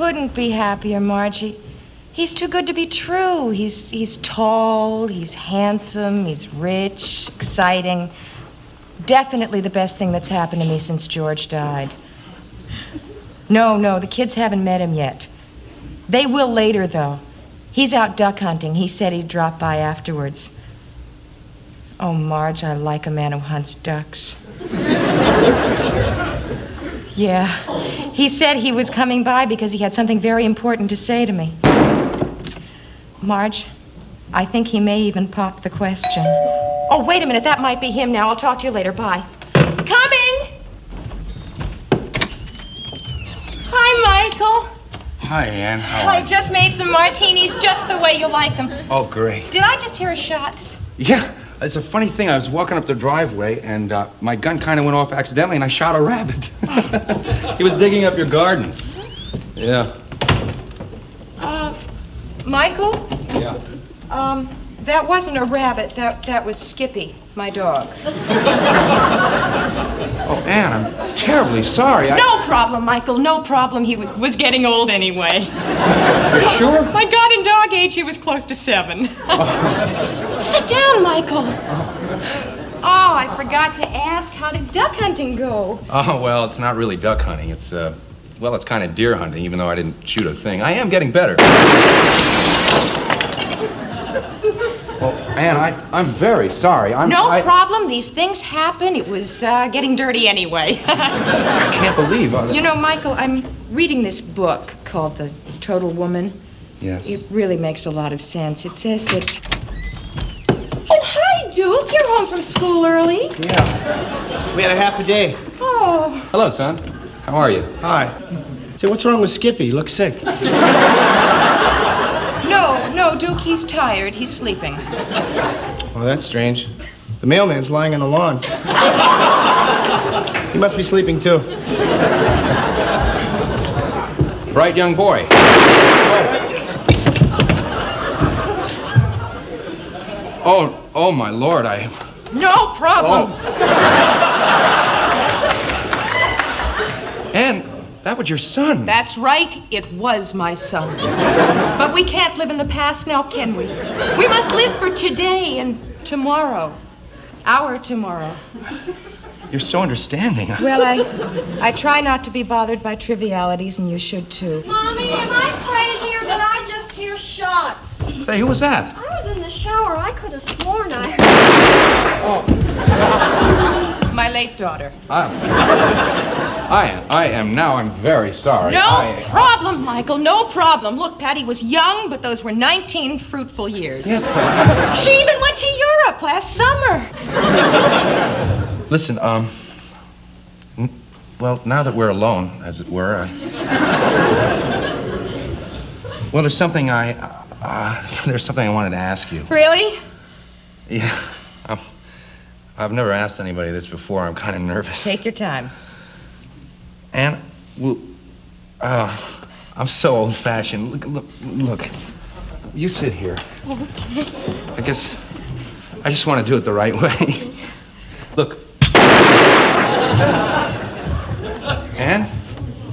couldn't be happier, Margie. He's too good to be true. He's tall, he's handsome, he's rich, exciting. Definitely the best thing that's happened to me since George died. No, the kids haven't met him yet. They will later, though. He's out duck hunting. He said he'd drop by afterwards. Oh, Marge, I like a man who hunts ducks. Yeah. He said he was coming by because he had something very important to say to me. Marge, I think he may even pop the question. Oh, wait a minute. That might be him now. I'll talk to you later. Bye. Coming! Hi, Michael. Hi, Ann. How are you? I just made some martinis just the way you like them. Oh, great. Did I just hear a shot? Yeah, it's a funny thing. I was walking up the driveway, and my gun kind of went off accidentally, and I shot a rabbit. He was digging up your garden. Yeah. Michael? Yeah. That wasn't a rabbit. That was Skippy, my dog. Oh, Ann, I'm terribly sorry. No problem, Michael. No problem. He was getting old anyway. You're sure? My God, in dog age, he was close to 7. Sit down, Michael. Oh, I forgot to ask, how did duck hunting go? Oh, well, it's not really duck hunting. It's kind of deer hunting, even though I didn't shoot a thing. I am getting better. Well, Ann, I'm very sorry. No problem. These things happen. It was getting dirty anyway. I can't believe... You know, Michael, I'm reading this book called The Total Woman. Yes. It really makes a lot of sense. It says that... Oh, hi, Duke. You're home from school early. Yeah. We had a half a day. Oh. Hello, son. How are you? Hi. Say, what's wrong with Skippy? You look sick. No, Duke, he's tired. He's sleeping. Well, that's strange. The mailman's lying on the lawn. He must be sleeping, too. Bright young boy. Oh, my Lord, No problem. Ann, that was your son. That's right. It was my son. But we can't live in the past now, can we? We must live for today and tomorrow. Our tomorrow. You're so understanding. Well, I try not to be bothered by trivialities, and you should too. Mommy, am I crazy or did I just hear shots? Say, who was that? I was in the shower. I could have sworn I heard. My late daughter. I'm very sorry. No problem, Michael, no problem. Look, Patty was young, but those were 19 fruitful years. Yes, but... She even went to Europe last summer. Listen, well, now that we're alone, as it were, well, there's something I wanted to ask you. Really? Yeah, I've never asked anybody this before. I'm kind of nervous. Take your time. Ann, well, I'm so old-fashioned. Look. You sit here. Okay. I guess I just want to do it the right way. Look.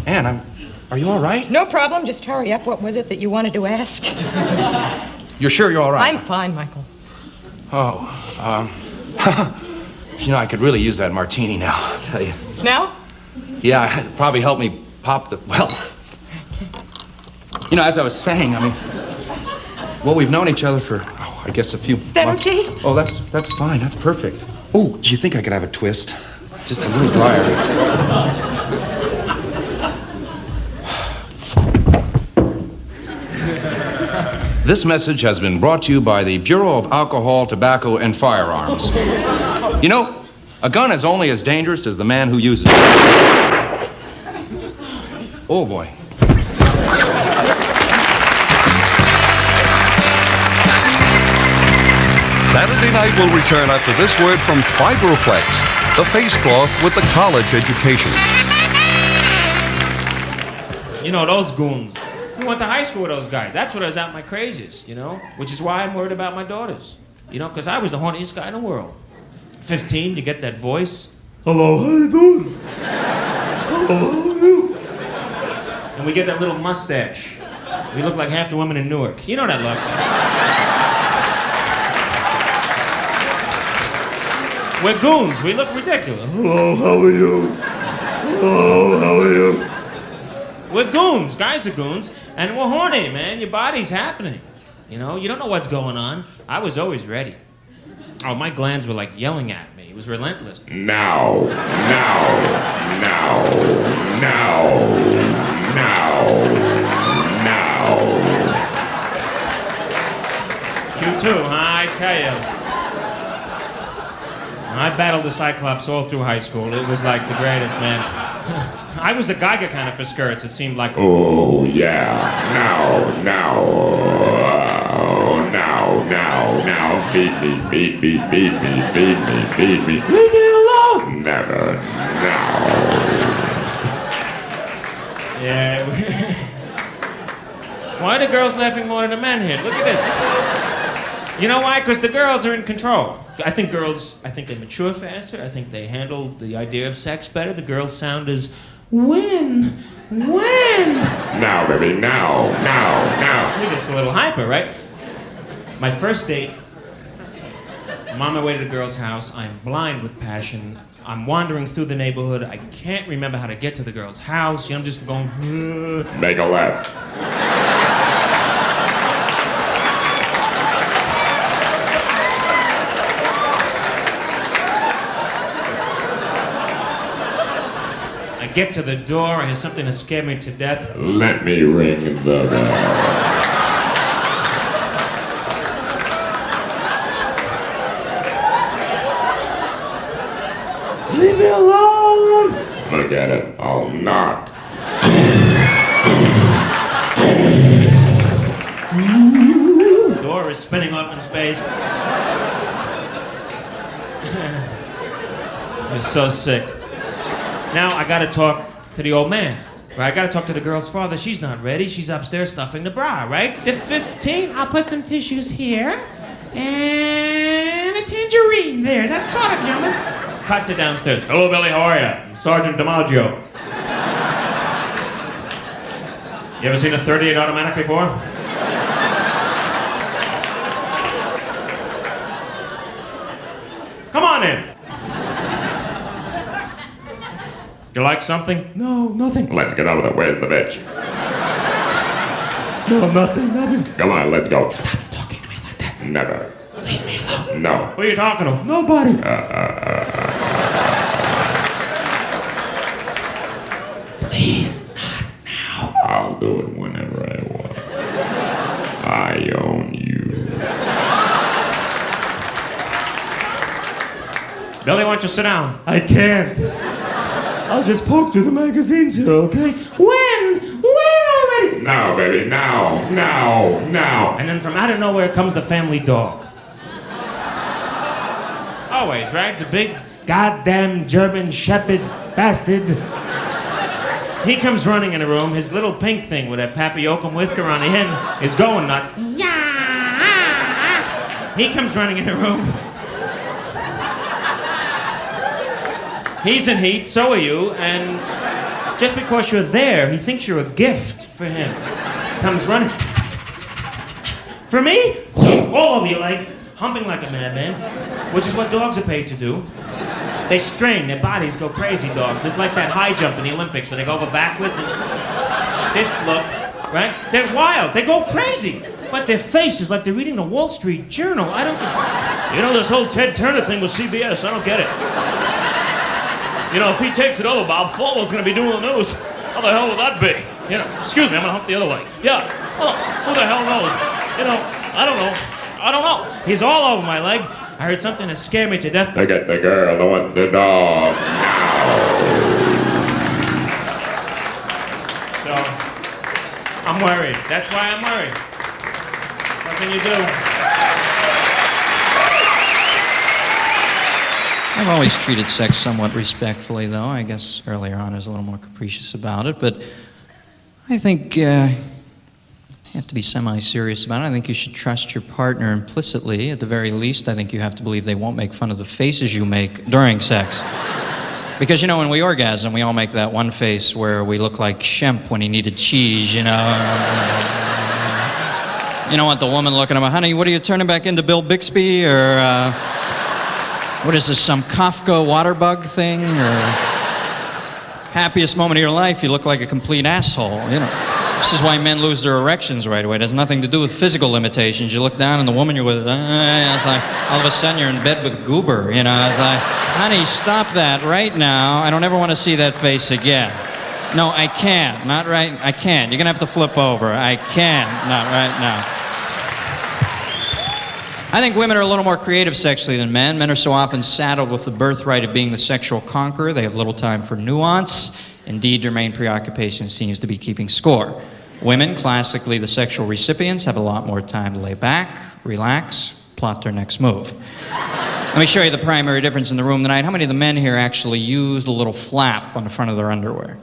Ann, are you all right? No problem. Just hurry up. What was it that you wanted to ask? You're sure you're all right? I'm fine, Michael. Oh, you know, I could really use that martini now, I'll tell you. Now? Yeah, it'd probably help me pop the... Well, you know, as I was saying, well, we've known each other for, I guess a few months. Is that okay? Oh, that's fine. That's perfect. Oh, do you think I could have a twist? Just a little drier. This message has been brought to you by the Bureau of Alcohol, Tobacco, and Firearms. You know, a gun is only as dangerous as the man who uses it. Oh, boy. Saturday night will return after this word from Fibroflex, the face cloth with the college education. You know, those goons. We went to high school with those guys. That's what I was at my craziest, you know? Which is why I'm worried about my daughters. You know, because I was the horniest guy in the world. 15, to get that voice. Hello, how you doing? Hello, how are you? And we get that little mustache. We look like half the women in Newark. You know that look. We're goons. We look ridiculous. Hello, how are you? Hello, how are you? We're goons. Guys are goons. And we're horny, man. Your body's happening. You know, you don't know what's going on. I was always ready. Oh, my glands were like yelling at me. It was relentless. Now. You too, huh? I tell you. I battled the Cyclops all through high school. It was like the greatest, man. I was a Geiger kind of for skirts, it seemed like. Oh, yeah. Now. Beat me. Leave me alone! Never. Now. Yeah. Why are the girls laughing more than the men here? Look at this. You know why? Because the girls are in control. I think they mature faster. I think they handle the idea of sex better. The girls sound as, when? Now, baby, now. We're just a little hyper, right? My first date, I'm on my way to the girl's house. I'm blind with passion. I'm wandering through the neighborhood. I can't remember how to get to the girl's house. You know, I'm just going, Make a left. I get to the door. I hear something that scared me to death. Let me ring the bell. Leave me alone! Look at it. I'll knock. The door is spinning off in space. You're so sick. Now I gotta talk to the old man. Right? I gotta talk to the girl's father. She's not ready. She's upstairs stuffing the bra, right? They're 15. I'll put some tissues here. And a tangerine there. That's sort of yummy. Cut to downstairs. Hello, Billy. How are you? I'm Sergeant DiMaggio. You ever seen a 38 automatic before? Come on in. You like something? No, nothing. Let's get over there. Where's the bitch? No, nothing. Come on, let's go. Stop talking to me like that. Never. Leave me alone. No. Who are you talking to? Nobody. Please, not now. I'll do it whenever I want. I own you. Billy, why don't you sit down? I can't. I'll just poke through the magazines here, okay? When already? Now, baby, now. And then from out of nowhere comes the family dog. Always, right? It's a big, goddamn German shepherd bastard. He comes running in the room. His little pink thing with that papioca whisker on the end is going nuts. Yeah. He comes running in the room. He's in heat, so are you, and just because you're there, he thinks you're a gift for him. Comes running. For me? All over your leg, humping like a madman, which is what dogs are paid to do. They strain, their bodies go crazy, dogs. It's like that high jump in the Olympics where they go over backwards and this look, right? They're wild, they go crazy. But their face is like they're reading the Wall Street Journal. You know, this whole Ted Turner thing with CBS, I don't get it. You know, if he takes it over, Bob Follow's gonna be doing the news. How the hell would that be? You know, excuse me, I'm gonna hump the other leg. Yeah, well, who the hell knows? You know, I don't know. He's all over my leg. I heard something that scared me to death. I get the girl, I want the dog. So, I'm worried. That's why I'm worried. What can you do? I've always treated sex somewhat respectfully, though. I guess earlier on I was a little more capricious about it, but I think you have to be semi-serious about it. I think you should trust your partner implicitly. At the very least, I think you have to believe they won't make fun of the faces you make during sex. Because, you know, when we orgasm, we all make that one face where we look like Shemp when he needed cheese, you know. You don't want the woman looking at him, honey, what are you turning back into Bill Bixby? Or what is this, some Kafka water bug thing? Or happiest moment of your life, you look like a complete asshole, you know. This is why men lose their erections right away. It has nothing to do with physical limitations. You look down and the woman you're with, it's like all of a sudden you're in bed with Goober, you know. It's like, honey, stop that right now. I don't ever want to see that face again. No, I can't. Not right. I can't. You're going to have to flip over. I can't. Not right now. I think women are a little more creative sexually than men. Men are so often saddled with the birthright of being the sexual conqueror. They have little time for nuance. Indeed, their main preoccupation seems to be keeping score. Women, classically the sexual recipients, have a lot more time to lay back, relax, plot their next move. Let me show you the primary difference in the room tonight. How many of the men here actually used a little flap on the front of their underwear?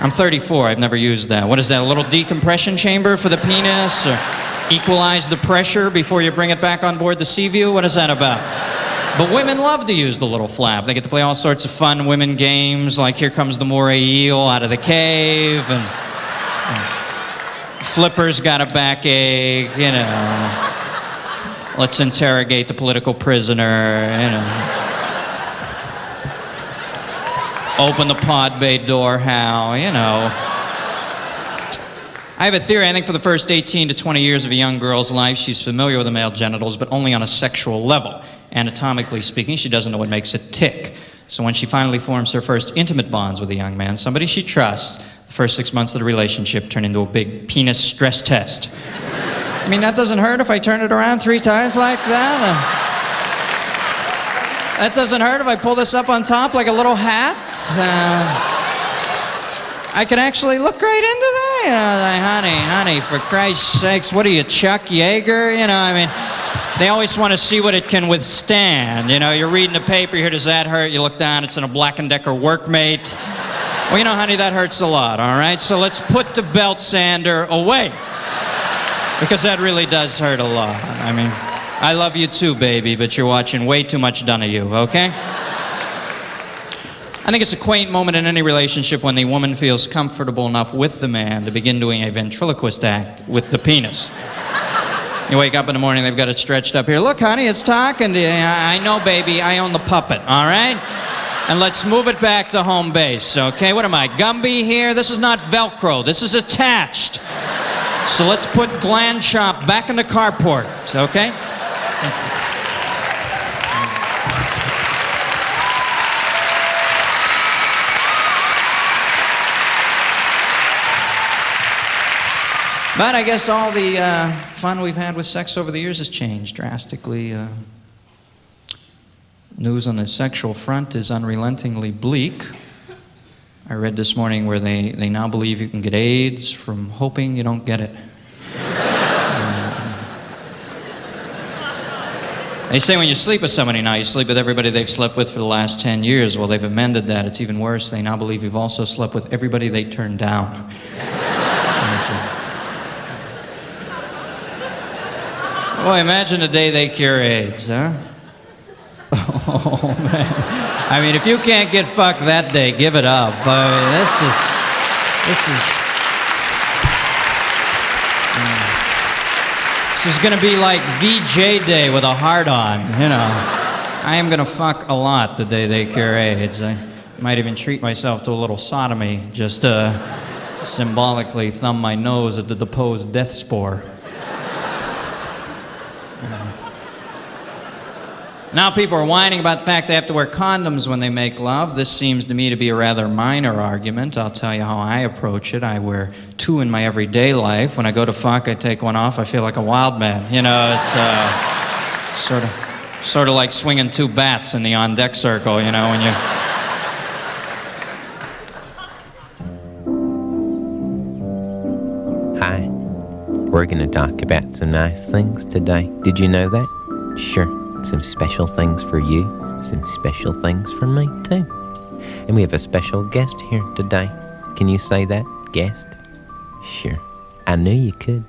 I'm 34, I've never used that. What is that, a little decompression chamber for the penis? Or equalize the pressure before you bring it back on board the Seaview? What is that about? But women love to use the little flap. They get to play all sorts of fun women games, like Here Comes the Moray Eel out of the cave, and Flipper's got a backache, you know. Let's interrogate the political prisoner, you know. Open the pod bay door, Hal, you know. I have a theory. I think for the first 18 to 20 years of a young girl's life, she's familiar with the male genitals, but only on a sexual level. Anatomically speaking, she doesn't know what makes it tick. So when she finally forms her first intimate bonds with a young man, somebody she trusts, the first 6 months of the relationship turn into a big penis stress test. I mean, that doesn't hurt if I turn it around 3 times like that. That doesn't hurt if I pull this up on top like a little hat. I can actually look right into that. You know, like, honey, for Christ's sakes, what are you, Chuck Yeager? You know, I mean, they always want to see what it can withstand. You know, you're reading the paper, you hear, does that hurt? You look down, it's in a Black & Decker Workmate. Well, you know, honey, that hurts a lot, all right? So let's put the belt sander away. Because that really does hurt a lot. I mean, I love you too, baby, but you're watching way too much Donahue, okay? I think it's a quaint moment in any relationship when the woman feels comfortable enough with the man to begin doing a ventriloquist act with the penis. You wake up in the morning, they've got it stretched up here. Look, honey, it's talking to you. I know, baby, I own the puppet, all right? And let's move it back to home base, okay? What am I, Gumby here? This is not Velcro, this is attached. So let's put Gland Chop back in the carport, okay? But I guess all the fun we've had with sex over the years has changed drastically. News on the sexual front is unrelentingly bleak. I read this morning where they now believe you can get AIDS from hoping you don't get it. They say when you sleep with somebody now, you sleep with everybody they've slept with for the last 10 years. Well, they've amended that. It's even worse. They now believe you've also slept with everybody they turned down. Boy, imagine the day they cure AIDS, huh? Oh, man. I mean, if you can't get fucked that day, give it up. I mean, this is gonna be like VJ Day with a heart-on, you know. I am gonna fuck a lot the day they cure AIDS. I might even treat myself to a little sodomy, just symbolically thumb my nose at the deposed death spore. Now people are whining about the fact they have to wear condoms when they make love. This seems to me to be a rather minor argument. I'll tell you how I approach it. I wear 2 in my everyday life. When I go to fuck, I take one off. I feel like a wild man. You know, it's sort of like swinging 2 bats in the on-deck circle, you know, when you... Hi. We're going to talk about some nice things today. Did you know that? Sure. Some special things for you, some special things for me, too. And we have a special guest here today. Can you say that, guest? Sure. I knew you could.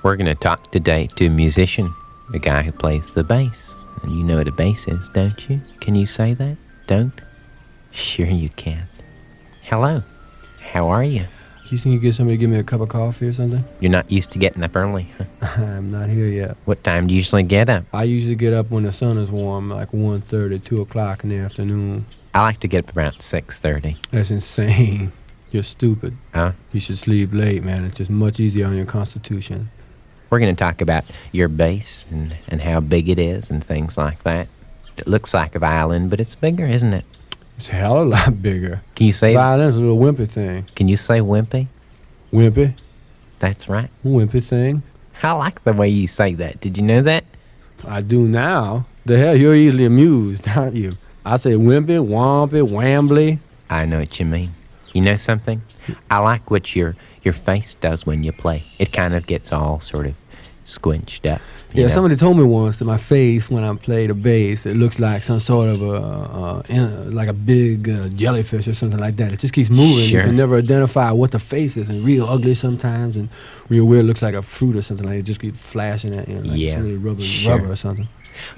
We're going to talk today to a musician, the guy who plays the bass. And you know what a bass is, don't you? Can you say that? Don't? Sure you can. Hello. How are you? You think you get somebody to give me a cup of coffee or something? You're not used to getting up early, huh? I'm not here yet. What time do you usually get up? I usually get up when the sun is warm, like 1:30, 2 o'clock in the afternoon. I like to get up around 6:30. That's insane. You're stupid. Huh? You should sleep late, man. It's just much easier on your constitution. We're going to talk about your bass and how big it is and things like that. It looks like a violin, but it's bigger, isn't it? It's a hell of a lot bigger. Can you say... Violin's a little wimpy thing. Can you say wimpy? Wimpy? That's right. Wimpy thing. I like the way you say that. Did you know that? I do now. The hell, you're easily amused, aren't you? I say wimpy, wompy, wambly. I know what you mean. You know something? I like what your face does when you play. It kind of gets all sort of squinched up. You know? Somebody told me once that my face, when I play the bass, it looks like some sort of like a big jellyfish or something like that. It just keeps moving. Sure. You can never identify what the face is, and real ugly sometimes, and real weird, looks like a fruit or something like that. It just keeps flashing at you, like somebody rubbing rubber or something.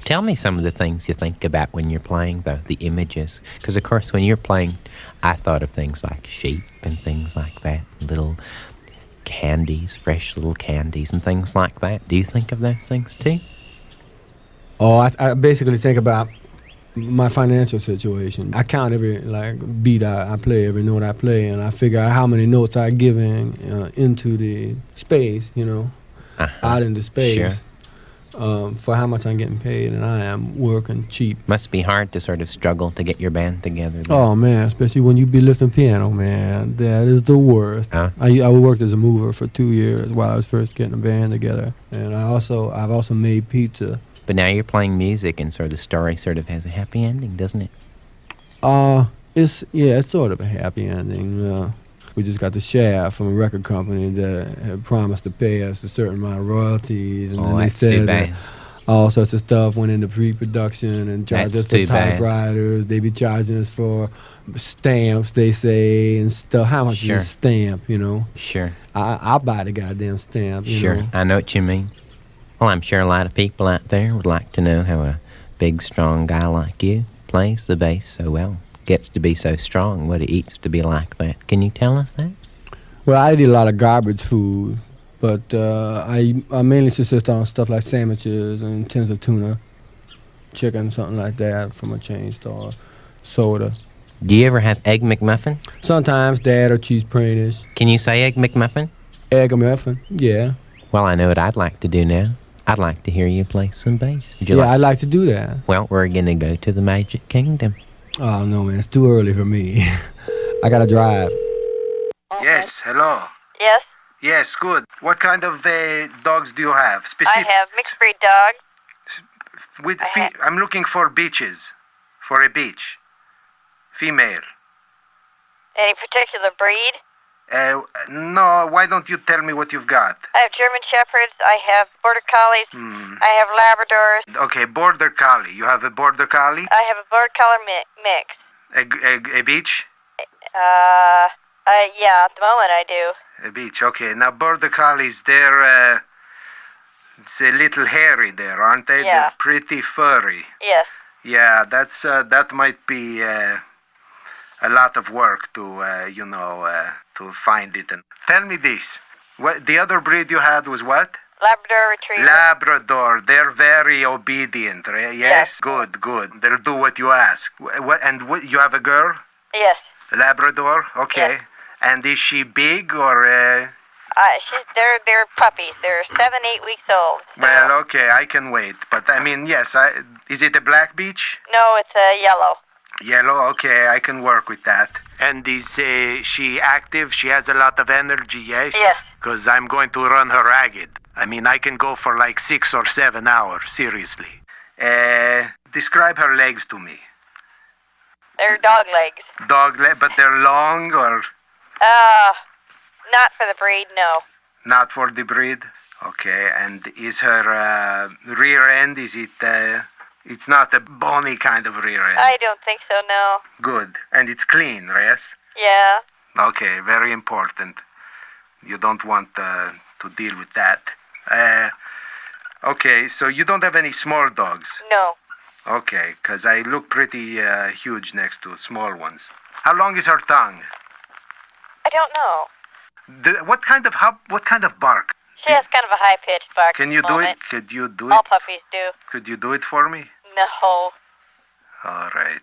Tell me some of the things you think about when you're playing, though, the images. Because, of course, when you're playing, I thought of things like sheep and things like that, little candies, fresh little candies and things like that. Do you think of those things, too? Oh, I basically think about my financial situation. I count every beat I play, every note I play, and I figure out how many notes I'm giving into the space, out into space. Sure. For how much I'm getting paid, and I am working cheap. Must be hard to sort of struggle to get your band together. Though. Oh, man, especially when you be lifting piano, man. That is the worst. Huh? I worked as a mover for 2 years while I was first getting a band together. And I've also made pizza. But now you're playing music, and sort of the story sort of has a happy ending, doesn't it? It's sort of a happy ending. We just got the shaft from a record company that had promised to pay us a certain amount of royalties, and then they that's too said bad. that all sorts of stuff went into pre-production and charged That's us for too bad. typewriters. They be charging us for stamps, they say, and stuff. How much Sure. is a stamp, Sure. I'll buy the goddamn stamp, Sure. know. I know what you mean. Well, I'm sure a lot of people out there would like to know how a big, strong guy like you plays the bass so well. Gets to be so strong, what it eats to be like that. Can you tell us that? Well, I eat a lot of garbage food, but I mainly subsist on stuff like sandwiches and tins of tuna, chicken, something like that from a chain store, soda. Do you ever have Egg McMuffin? Sometimes dad or cheese printers. Can you say Egg McMuffin? Egg muffin, yeah. Well, I know what I'd like to do now. I'd like to hear you play some bass. Would you Yeah, like? I'd like to do that. Well, we're going to go to the Magic Kingdom. Oh, no, man, it's too early for me. I gotta drive. Yes, hello. Yes, Yes, good. What kind of dogs do you have? I have mixed breed dog. I'm looking for beaches. For a beach. Female. Any particular breed? No, why don't you tell me what you've got? I have German Shepherds. I have Border Collies. I have Labradors. Okay, Border Collie. You have a Border Collie? I have a Border Collie mix. A beach? Yeah, at the moment I do. A beach, okay. Now, Border Collies, they're, it's a little hairy there, aren't they? Yeah. They're pretty furry. Yes. Yeah, that might be a lot of work to, to find it. And tell me this. What, the other breed you had was what? Labrador Retriever. Labrador. They're very obedient, right? Yes? Good. They'll do what you ask. You have a girl? Yes. Labrador? Okay. Yes. And is she big or... They're puppies. They're 7-8 weeks old. So. Well, okay, I can wait. But, I mean, yes, is it a black beach? No, it's a yellow. Yellow? Okay, I can work with that. And is she active? She has a lot of energy, yes? Yes. Because I'm going to run her ragged. I mean, I can go for like 6 or 7 hours, seriously. Describe her legs to me. They're dog legs. But they're long or... Not for the breed, no. Not for the breed? Okay, and is her rear end, is it... it's not a bony kind of rear end? I don't think so, no. Good. And it's clean, yes? Yeah. Okay, very important. You don't want to deal with that. Okay, so you don't have any small dogs? No. Okay, because I look pretty huge next to small ones. How long is her tongue? I don't know. What kind of bark? She has kind of a high-pitched bark. Can at you the do it? moment. Could you do All it? puppies do. Could you do it for me? No. All right.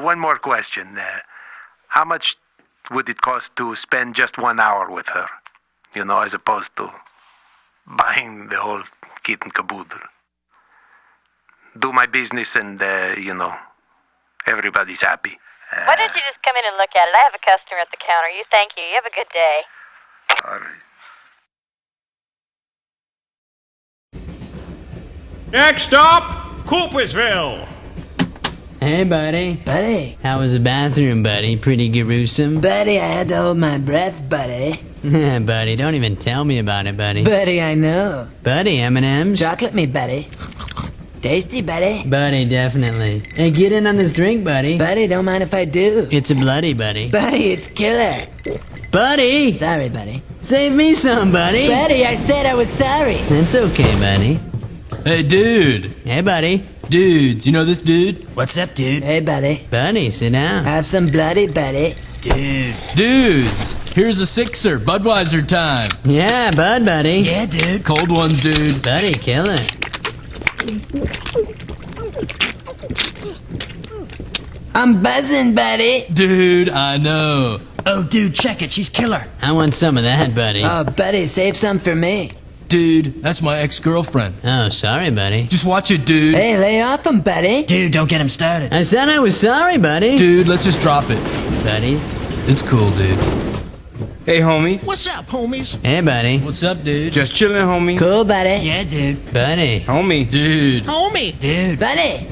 One more question. How much would it cost to spend just 1 hour with her? You know, as opposed to buying the whole kit and caboodle. Do my business and, everybody's happy. Why don't you just come in and look at it? I have a customer at the counter. Thank you. You have a good day. All right. Next stop, Coopersville. Hey, buddy. Buddy. How was the bathroom, buddy? Pretty gruesome? Buddy, I had to hold my breath, buddy. Buddy, don't even tell me about it, buddy. Buddy, I know. Buddy, M&M's? Chocolate me, buddy. Tasty, buddy. Buddy, definitely. Hey, get in on this drink, buddy. Buddy, don't mind if I do. It's a bloody, buddy. Buddy, it's killer. Buddy! Sorry, buddy. Save me some, buddy. Buddy, I said I was sorry. It's okay, buddy. Hey, dude. Hey, buddy. Dudes, you know this dude? What's up, dude? Hey, buddy. Buddy, sit down. Have some bloody, buddy. Dude. Dudes, here's a sixer, Budweiser time. Yeah, buddy. Yeah, dude. Cold ones, dude. Buddy, kill it. I'm buzzing, buddy. Dude, I know. Oh, dude, check it. She's killer. I want some of that, buddy. Oh, buddy, save some for me. Dude, that's my ex-girlfriend. Oh, sorry, buddy. Just watch it, dude. Hey, lay off him, buddy. Dude, don't get him started. I said I was sorry, buddy. Dude, let's just drop it. Buddies? It's cool, dude. Hey, homies. What's up, homies? Hey, buddy. What's up, dude? Just chilling, homie. Cool, buddy. Yeah, dude. Buddy. Homie. Dude. Homie. Dude. Buddy.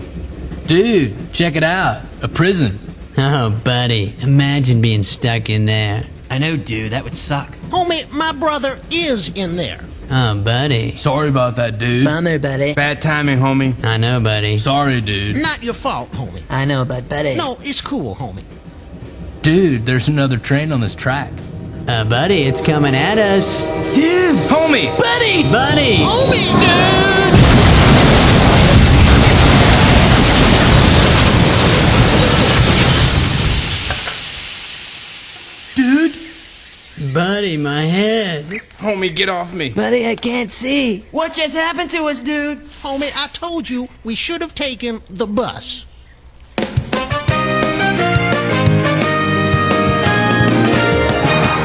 Dude, check it out. A prison. Oh, buddy. Imagine being stuck in there. I know, dude. That would suck. Homie, my brother is in there. Oh, buddy. Sorry about that, dude. Bummer, buddy. Bad timing, homie. I know, buddy. Sorry, dude. Not your fault, homie. I know, but buddy. No, it's cool, homie. Dude, there's another train on this track. Buddy, it's coming at us. Dude. Homie. Buddy. Buddy. Homie. Dude. Buddy, my head. Homie, get off me. Buddy, I can't see. What just happened to us, dude? Homie, I told you we should have taken the bus.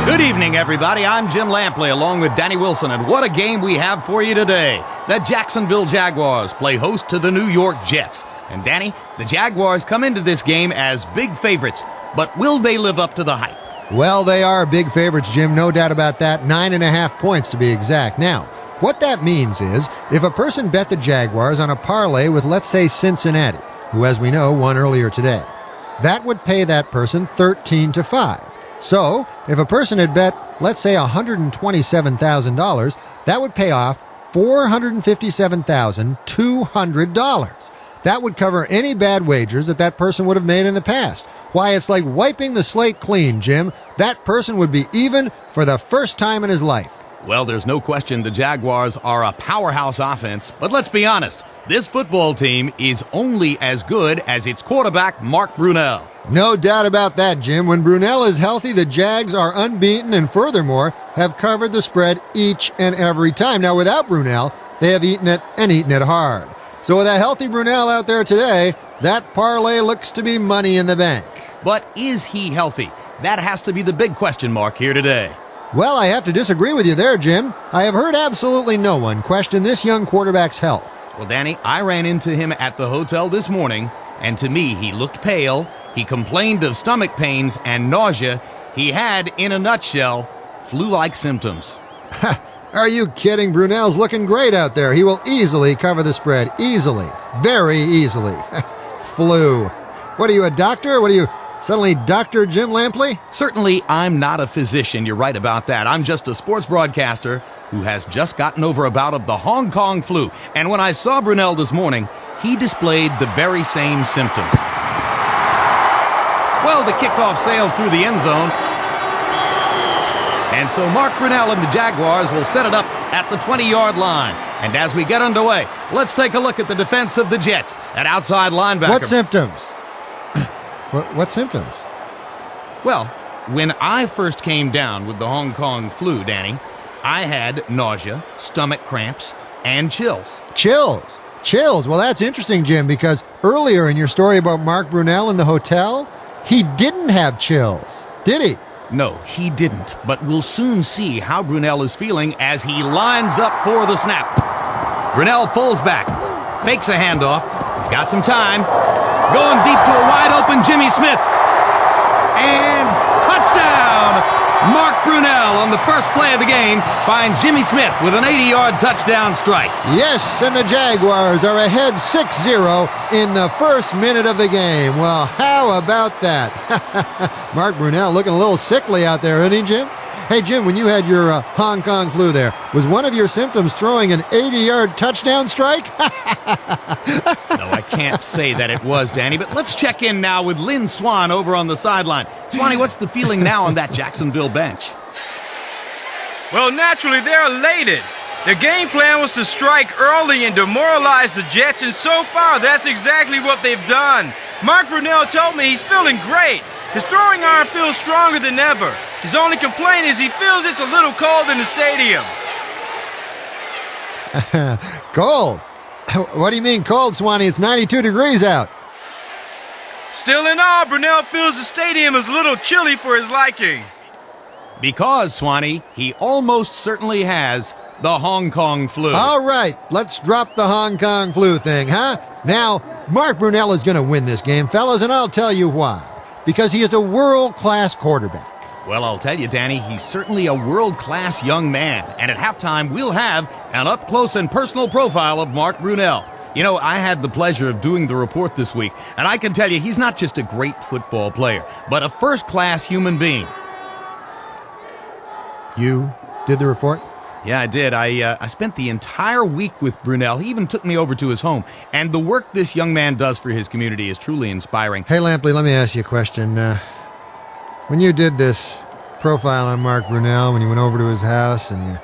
Good evening, everybody. I'm Jim Lampley along with Danny Wilson, and what a game we have for you today. The Jacksonville Jaguars play host to the New York Jets. And Danny, the Jaguars come into this game as big favorites, but will they live up to the hype? Well, they are big favorites, Jim, no doubt about that. 9.5 points to be exact. Now, what that means is, if a person bet the Jaguars on a parlay with, let's say, Cincinnati, who, as we know, won earlier today, that would pay that person 13-5. So, if a person had bet, let's say, $127,000, that would pay off $457,200. That would cover any bad wagers that person would have made in the past. Why, it's like wiping the slate clean, Jim. That person would be even for the first time in his life. Well, there's no question the Jaguars are a powerhouse offense, but let's be honest, this football team is only as good as its quarterback, Mark Brunell. No doubt about that, Jim. When Brunell is healthy, the Jags are unbeaten and furthermore have covered the spread each and every time. Now, without Brunell, they have eaten it and eaten it hard. So with a healthy Brunell out there today, that parlay looks to be money in the bank. But is he healthy? That has to be the big question mark here today. Well, I have to disagree with you there, Jim. I have heard absolutely no one question this young quarterback's health. Well, Danny, I ran into him at the hotel this morning, and to me, he looked pale. He complained of stomach pains and nausea. He had, in a nutshell, flu-like symptoms. Are you kidding? Brunell's looking great out there. He will easily cover the spread. Easily. Very easily. Flu. What are you, a doctor? What are you, suddenly Dr. Jim Lampley? Certainly, I'm not a physician. You're right about that. I'm just a sports broadcaster who has just gotten over a bout of the Hong Kong flu. And when I saw Brunell this morning, he displayed the very same symptoms. Well, the kickoff sails through the end zone. And so Mark Brunell and the Jaguars will set it up at the 20-yard line. And as we get underway, let's take a look at the defense of the Jets. At outside linebacker. What symptoms? What symptoms? Well, when I first came down with the Hong Kong flu, Danny, I had nausea, stomach cramps, and chills. Chills. Chills. Well, that's interesting, Jim, because earlier in your story about Mark Brunell in the hotel, he didn't have chills, did he? No, he didn't. But we'll soon see how Brunell is feeling as he lines up for the snap. Brunell falls back, fakes a handoff. He's got some time. Going deep to a wide-open Jimmy Smith. And touchdown! Mark Brunell on the first play of the game finds Jimmy Smith with an 80-yard touchdown strike. Yes, and the Jaguars are ahead 6-0 in the first minute of the game. Well, how about that? Mark Brunell looking a little sickly out there, isn't he, Jim? Hey, Jim, when you had your Hong Kong flu there, was one of your symptoms throwing an 80-yard touchdown strike? No, I can't say that it was, Danny, but let's check in now with Lynn Swan over on the sideline. Swanee, what's the feeling now on that Jacksonville bench? Well, naturally, they're elated. Their game plan was to strike early and demoralize the Jets, and so far, that's exactly what they've done. Mark Brunell told me he's feeling great. His throwing arm feels stronger than ever. His only complaint is he feels it's a little cold in the stadium. Cold? What do you mean cold, Swanee? It's 92 degrees out. Still in all, Brunell feels the stadium is a little chilly for his liking. Because, Swanee, he almost certainly has the Hong Kong flu. All right, let's drop the Hong Kong flu thing, huh? Now, Mark Brunell is going to win this game, fellas, and I'll tell you why. Because he is a world-class quarterback. Well, I'll tell you, Danny, he's certainly a world-class young man. And at halftime, we'll have an up-close and personal profile of Mark Brunell. You know, I had the pleasure of doing the report this week, and I can tell you he's not just a great football player, but a first-class human being. You did the report? Yeah, I did. I spent the entire week with Brunell. He even took me over to his home. And the work this young man does for his community is truly inspiring. Hey, Lampley, let me ask you a question. When you did this profile on Mark Brunell, when you went over to his house and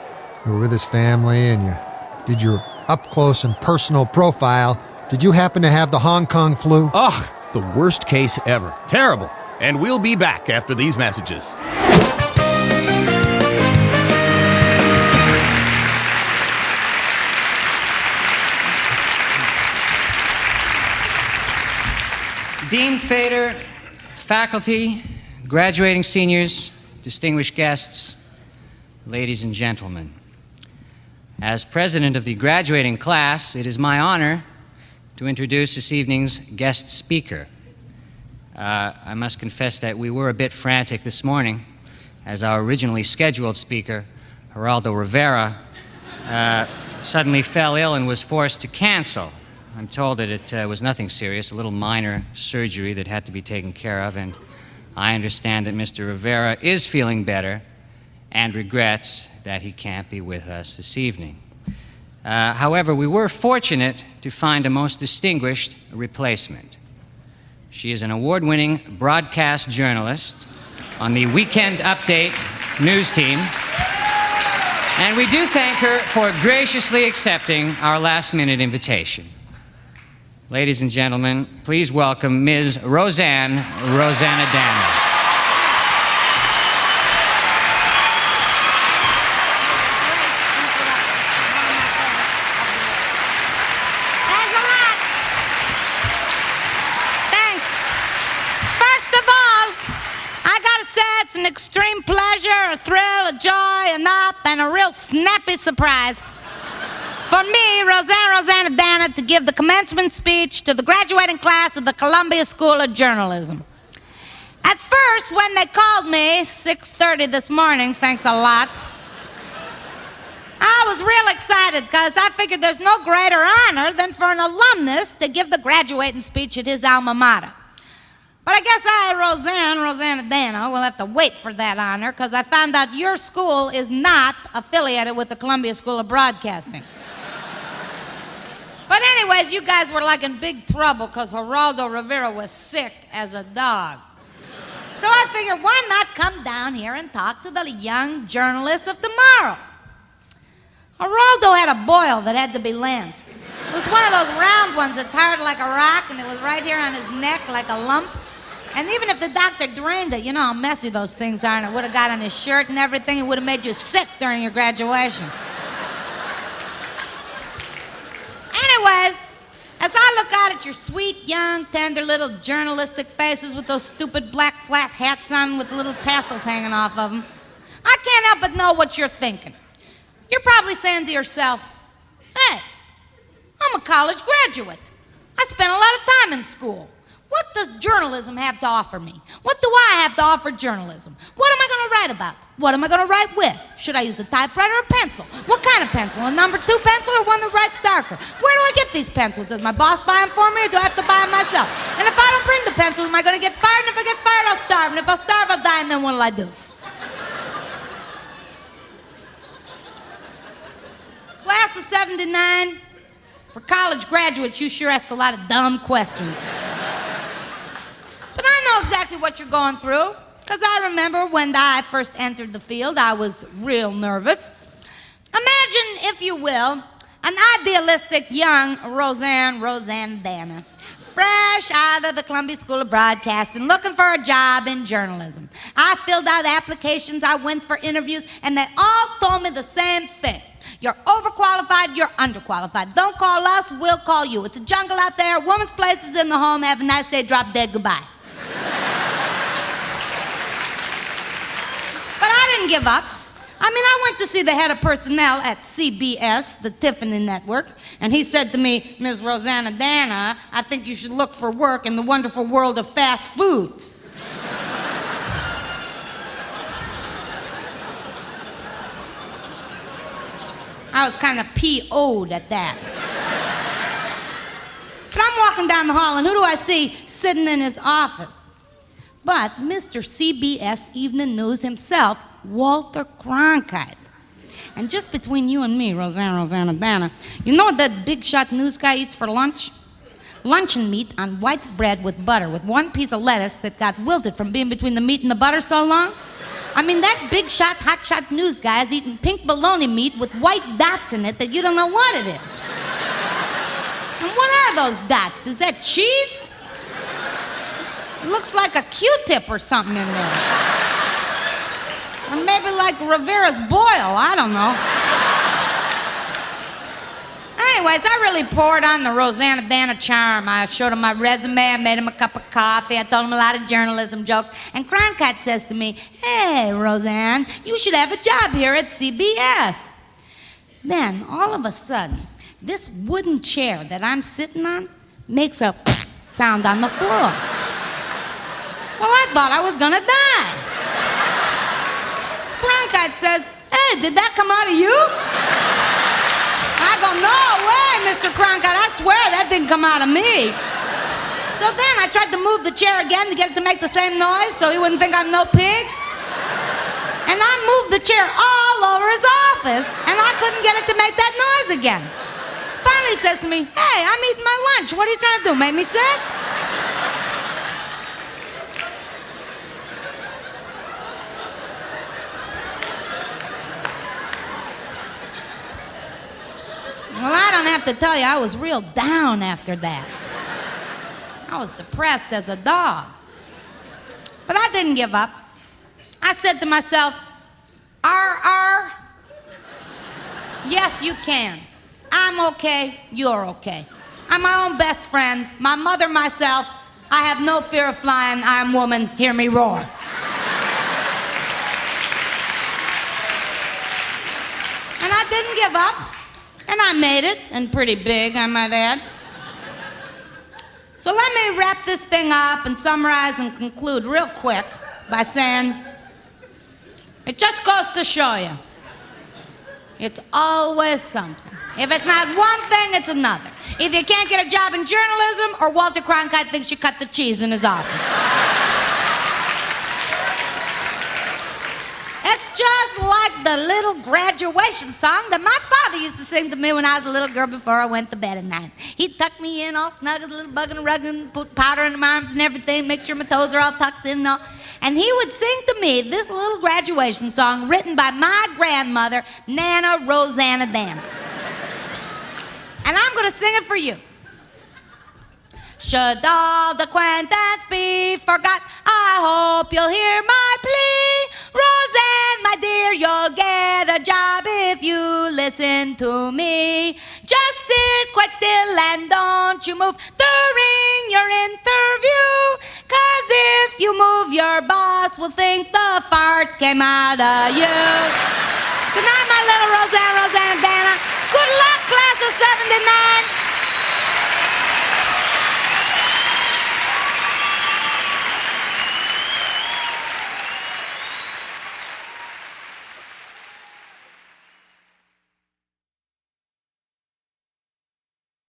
you were with his family and you did your up-close and personal profile, did you happen to have the Hong Kong flu? Oh, the worst case ever. Terrible. And we'll be back after these messages. Dean Fader, faculty, graduating seniors, distinguished guests, ladies and gentlemen. As president of the graduating class, it is my honor to introduce this evening's guest speaker. I must confess that we were a bit frantic this morning as our originally scheduled speaker, Geraldo Rivera, suddenly fell ill and was forced to cancel. I'm told that it was nothing serious, a little minor surgery that had to be taken care of, and I understand that Mr. Rivera is feeling better and regrets that he can't be with us this evening. However, we were fortunate to find a most distinguished replacement. She is an award-winning broadcast journalist on the Weekend Update news team, and we do thank her for graciously accepting our last-minute invitation. Ladies and gentlemen, please welcome Ms. Roseanna Dano. Thanks. First of all, I gotta say it's an extreme pleasure, a thrill, a joy, an up, and a real snappy surprise for me, Roseanna Dana, to give the commencement speech to the graduating class of the Columbia School of Journalism. At first, when they called me, 6:30 this morning, thanks a lot, I was real excited because I figured there's no greater honor than for an alumnus to give the graduating speech at his alma mater. But I guess Roseanna Dana, will have to wait for that honor because I found out your school is not affiliated with the Columbia School of Broadcasting. But anyways, you guys were like in big trouble because Geraldo Rivera was sick as a dog. So I figured, why not come down here and talk to the young journalists of tomorrow? Geraldo had a boil that had to be lanced. It was one of those round ones that's hard like a rock, and it was right here on his neck like a lump. And even if the doctor drained it, you know how messy those things are, and it would have got on his shirt and everything, it would have made you sick during your graduation. Anyways, as I look out at your sweet, young, tender little journalistic faces with those stupid black flat hats on with little tassels hanging off of them, I can't help but know what you're thinking. You're probably saying to yourself, hey, I'm a college graduate. I spent a lot of time in school. What does journalism have to offer me? What do I have to offer journalism? What am I going to write about? What am I going to write with? Should I use a typewriter or a pencil? What kind of pencil? A number 2 pencil or one that writes darker? Where do I get these pencils? Does my boss buy them for me or do I have to buy them myself? And if I don't bring the pencils, am I going to get fired? And if I get fired, I'll starve. And if I'll starve, I'll die. And then what'll I do? Class of 79, for college graduates, you sure ask a lot of dumb questions. But I know exactly what you're going through, because I remember when I first entered the field, I was real nervous. Imagine, if you will, an idealistic young Roseanne Dana, fresh out of the Columbia School of Broadcasting, looking for a job in journalism. I filled out applications, I went for interviews, and they all told me the same thing. You're overqualified, you're underqualified. Don't call us, we'll call you. It's a jungle out there, woman's place is in the home, have a nice day, drop dead, goodbye. But I didn't give up. I mean, I went to see the head of personnel at CBS, the Tiffany Network, and he said to me, Ms. Rosanna Dana, I think you should look for work in the wonderful world of fast foods. I was kind of P.O.'d at that. But I'm walking down the hall, and who do I see sitting in his office? But Mr. CBS Evening News himself, Walter Cronkite. And just between you and me, Rosanna Dana, you know what that big shot news guy eats for lunch? Luncheon meat on white bread with butter, with one piece of lettuce that got wilted from being between the meat and the butter so long. I mean, that big shot, hot shot news guy is eating pink bologna meat with white dots in it that you don't know what it is. And what are those dots? Is that cheese? It looks like a Q-tip or something in there. Or maybe like Rivera's boil, I don't know. Anyways, I really poured on the Rosanna Dana charm. I showed him my resume, I made him a cup of coffee, I told him a lot of journalism jokes, and Cronkite says to me, hey, Roseanne, you should have a job here at CBS. Then, all of a sudden, this wooden chair that I'm sitting on makes a sound on the floor. Well, I thought I was gonna die. Cronkite says, hey, did that come out of you? I go, no way, Mr. Cronkite, I swear that didn't come out of me. So then I tried to move the chair again to get it to make the same noise so he wouldn't think I'm no pig. And I moved the chair all over his office, and I couldn't get it to make that noise again. Finally he says to me, hey, I'm eating my lunch. What are you trying to do, make me sick? Well, I don't have to tell you, I was real down after that. I was depressed as a dog. But I didn't give up. I said to myself, R. Yes, you can. I'm okay, you're okay. I'm my own best friend, my mother, myself. I have no fear of flying. I'm woman, hear me roar. And I didn't give up. And I made it, and pretty big, I might add. So let me wrap this thing up and summarize and conclude real quick by saying, it just goes to show you, it's always something. If it's not one thing, it's another. Either you can't get a job in journalism, or Walter Cronkite thinks you cut the cheese in his office. It's just like the little graduation song that my father used to sing to me when I was a little girl before I went to bed at night. He'd tuck me in all snug as a little bug and a rug and put powder in my arms and everything, make sure my toes are all tucked in and all. And he would sing to me this little graduation song written by my grandmother, Nana Rosanna Dam. And I'm going to sing it for you. Should all the acquaintance be forgot, I hope you'll hear my plea. Roseanne, my dear, you'll get a job if you listen to me. Just sit quite still and don't you move during your interview. 'Cause if you move, your boss will think the fart came out of you. Good night, my little Roseanne, Dana. Good luck, class of 79.